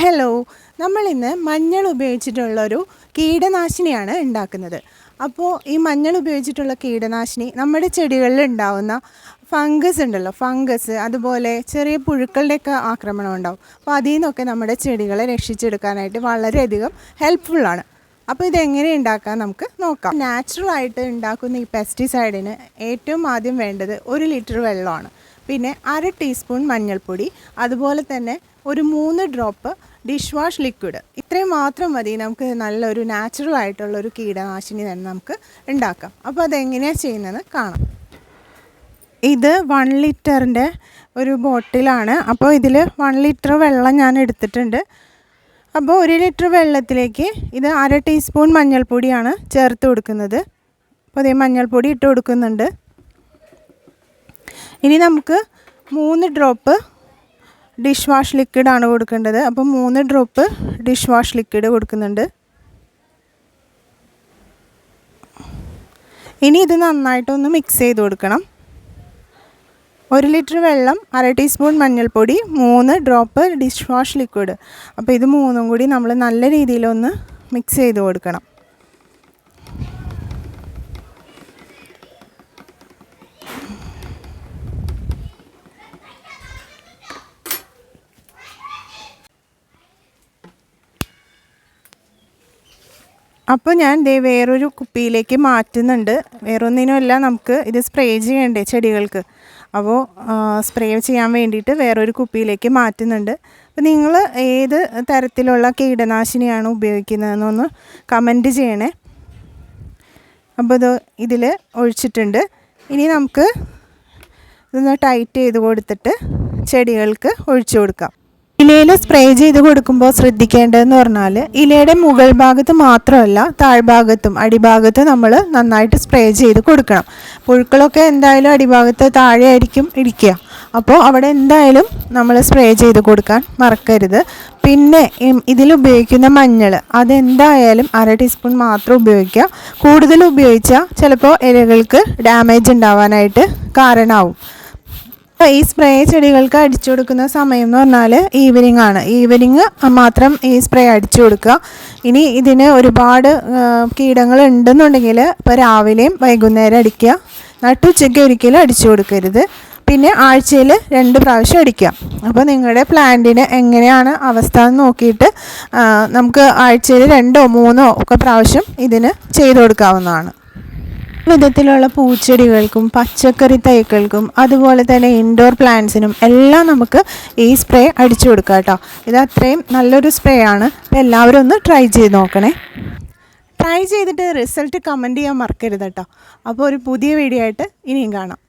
Hello, നമ്മളിന്ന് മഞ്ഞൾ ഉപയോഗിച്ചിട്ടുള്ളൊരു കീടനാശിനിയാണ് ഉണ്ടാക്കുന്നത്. അപ്പോൾ ഈ മഞ്ഞൾ ഉപയോഗിച്ചിട്ടുള്ള കീടനാശിനി നമ്മുടെ ചെടികളിൽ ഉണ്ടാകുന്ന ഫംഗസ് ഉണ്ടല്ലോ, അതുപോലെ ചെറിയ പുഴുക്കളുടെയൊക്കെ ആക്രമണം ഉണ്ടാവും. അപ്പോൾ അതിൽ നിന്നൊക്കെ നമ്മുടെ ചെടികളെ രക്ഷിച്ചെടുക്കാനായിട്ട് വളരെയധികം ഹെൽപ്ഫുള്ളാണ്. അപ്പോൾ ഇതെങ്ങനെ ഉണ്ടാക്കാൻ നമുക്ക് നോക്കാം. നാച്ചുറലായിട്ട് ഉണ്ടാക്കുന്ന ഈ പെസ്റ്റിസൈഡിന് ഏറ്റവും ആദ്യം വേണ്ടത് 1 ലിറ്റർ വെള്ളമാണ്. പിന്നെ 1/2 ടീസ്പൂൺ മഞ്ഞൾപ്പൊടി, അതുപോലെ തന്നെ ഒരു 3 ഡ്രോപ്പ് ഡിഷ് വാഷ് ലിക്വിഡ്. ഇത്രയും മാത്രം മതി നമുക്ക് നല്ലൊരു നാച്ചുറൽ ആയിട്ടുള്ളൊരു കീടനാശിനി തന്നെ നമുക്ക് ഉണ്ടാക്കാം. അപ്പോൾ അതെങ്ങനെയാണ് ചെയ്യുന്നതെന്ന് കാണാം. ഇത് 1 ലിറ്ററിൻ്റെ ഒരു ബോട്ടിലാണ്. അപ്പോൾ ഇതിൽ 1 ലിറ്റർ വെള്ളം ഞാൻ എടുത്തിട്ടുണ്ട്. അപ്പോൾ 1 ലിറ്റർ വെള്ളത്തിലേക്ക് ഇത് 1/2 ടീസ്പൂൺ മഞ്ഞൾപ്പൊടിയാണ് ചേർത്ത് കൊടുക്കുന്നത്. അപ്പോൾ അതേ മഞ്ഞൾപ്പൊടി ഇട്ട് കൊടുക്കുന്നുണ്ട്. ഇനി നമുക്ക് 3 ഡ്രോപ്പ് ഡിഷ് വാഷ് ലിക്വിഡാണ് കൊടുക്കേണ്ടത്. അപ്പോൾ 3 ഡ്രോപ്പ് ഡിഷ് വാഷ് ലിക്വിഡ് കൊടുക്കുന്നുണ്ട്. ഇനി ഇത് നന്നായിട്ടൊന്ന് മിക്സ് ചെയ്ത് കൊടുക്കണം. 1 ലിറ്റർ വെള്ളം, 1/2 ടീസ്പൂൺ മഞ്ഞൾപ്പൊടി, 3 ഡ്രോപ്പ് ഡിഷ് വാഷ് ലിക്വിഡ്. അപ്പോൾ ഇത് മൂന്നും കൂടി നമ്മൾ നല്ല രീതിയിലൊന്ന് മിക്സ് ചെയ്ത് കൊടുക്കണം. അപ്പോൾ ഞാൻ വേറൊരു കുപ്പിയിലേക്ക് മാറ്റുന്നുണ്ട്. വേറൊന്നിനുമല്ല, നമുക്ക് ഇത് സ്പ്രേ ചെയ്യണ്ടേ ചെടികൾക്ക്. അപ്പോൾ സ്പ്രേ ചെയ്യാൻ വേണ്ടിയിട്ട് വേറൊരു കുപ്പിയിലേക്ക് മാറ്റുന്നുണ്ട്. അപ്പോൾ നിങ്ങൾ ഏത് തരത്തിലുള്ള കീടനാശിനിയാണ് ഉപയോഗിക്കുന്നതെന്നൊന്ന് കമൻറ്റ് ചെയ്യണേ. അപ്പോൾ ഇതിൽ ഒഴിച്ചിട്ടുണ്ട്. ഇനി നമുക്ക് ഇതൊന്ന് ടൈറ്റ് ചെയ്ത് കൊടുത്തിട്ട് ചെടികൾക്ക് ഒഴിച്ചു കൊടുക്കാം. ഇലയിൽ സ്പ്രേ ചെയ്ത് കൊടുക്കുമ്പോൾ ശ്രദ്ധിക്കേണ്ടതെന്ന് പറഞ്ഞാൽ, ഇലയുടെ മുകൾ ഭാഗത്ത് മാത്രമല്ല താഴ്ഭാഗത്തും അടിഭാഗത്തും നമ്മൾ നന്നായിട്ട് സ്പ്രേ ചെയ്ത് കൊടുക്കണം. പുഴുക്കളൊക്കെ എന്തായാലും അടിഭാഗത്ത് താഴെയായിരിക്കും ഇരിക്കുക. അപ്പോൾ അവിടെ എന്തായാലും നമ്മൾ സ്പ്രേ ചെയ്ത് കൊടുക്കാൻ മറക്കരുത്. പിന്നെ ഇതിലുപയോഗിക്കുന്ന മഞ്ഞൾ അതെന്തായാലും 1/2 ടീസ്പൂൺ മാത്രം ഉപയോഗിക്കുക. കൂടുതൽ ഉപയോഗിച്ചാൽ ചിലപ്പോൾ ഇലകൾക്ക് ഡാമേജ് ഉണ്ടാവാനായിട്ട് കാരണമാവും. ഈ സ്പ്രേ ചെടികൾക്ക് അടിച്ചു കൊടുക്കുന്ന സമയം എന്ന് പറഞ്ഞാൽ ഈവനിങ് ആണ്. ഈവനിങ് മാത്രം ഈ സ്പ്രേ അടിച്ചു കൊടുക്കുക. ഇനി ഇതിന് ഒരുപാട് കീടങ്ങൾ ഉണ്ടെന്നുണ്ടെങ്കിൽ ഇപ്പോൾ രാവിലെയും വൈകുന്നേരം അടിക്കുക. നട്ടുച്ചയ്ക്ക് ഒരിക്കലും അടിച്ചു കൊടുക്കരുത്. പിന്നെ ആഴ്ചയിൽ 2 പ്രാവശ്യം അടിക്കുക. അപ്പോൾ നിങ്ങളുടെ പ്ലാന്റിന് എങ്ങനെയാണ് അവസ്ഥ എന്ന് നോക്കിയിട്ട് നമുക്ക് ആഴ്ചയിൽ 2ഓ 3ഓ ഒക്കെ പ്രാവശ്യം ഇതിന് ചെയ്തു കൊടുക്കാവുന്നതാണ്. വിധത്തിലുള്ള പൂച്ചെടികൾക്കും പച്ചക്കറി തൈകൾക്കും അതുപോലെ തന്നെ ഇൻഡോർ പ്ലാന്റ്സിനും എല്ലാം നമുക്ക് ഈ സ്പ്രേ അടിച്ചു കൊടുക്കാം കേട്ടോ. ഇത് അത്രയും നല്ലൊരു സ്പ്രേ ആണ്. അപ്പോൾ എല്ലാവരും ഒന്ന് ട്രൈ ചെയ്ത് നോക്കണേ. ട്രൈ ചെയ്തിട്ട് റിസൾട്ട് കമൻറ്റ് ചെയ്യാൻ മറക്കരുത് കേട്ടോ. അപ്പോൾ ഒരു പുതിയ വീഡിയോ ആയിട്ട് ഇനിയും കാണാം.